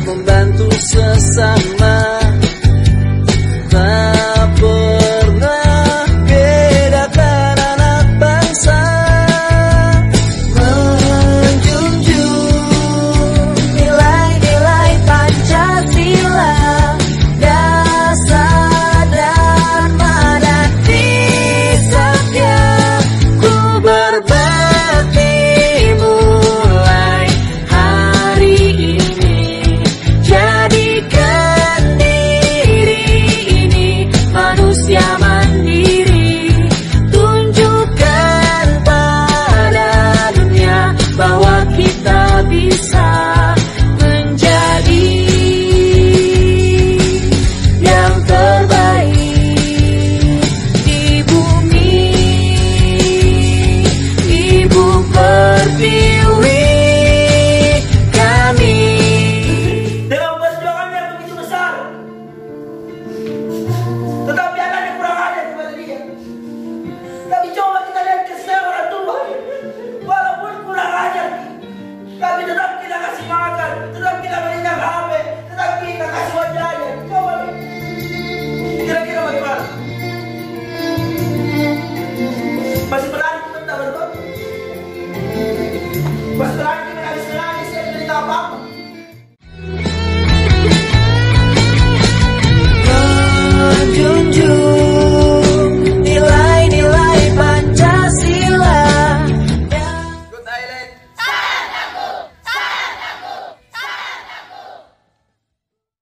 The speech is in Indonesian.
Membantu sesama, tak pernah bedakan anak bangsa, menjunjung nilai-nilai Pancasila, dasar dan menanti setia. Ku berbakti mulai hari ini, jadikan diri ini manusia mandiri, tunjukkan pada dunia bahwa kita bisa menjadi yang terbaik di bumi, Ibu Pertiwi kami. Tetapi anaknya kurang ajar kepada dia. Tapi coba kita lihat kesnya orang tua. Walaupun kurang ajar, tapi tetap kita kasih makan, tetap kita berikan HP, tetap kita kasih wajahnya. Coba lihat. Kira-kira bagaimana? Masih berani tetap betul? Masih berani?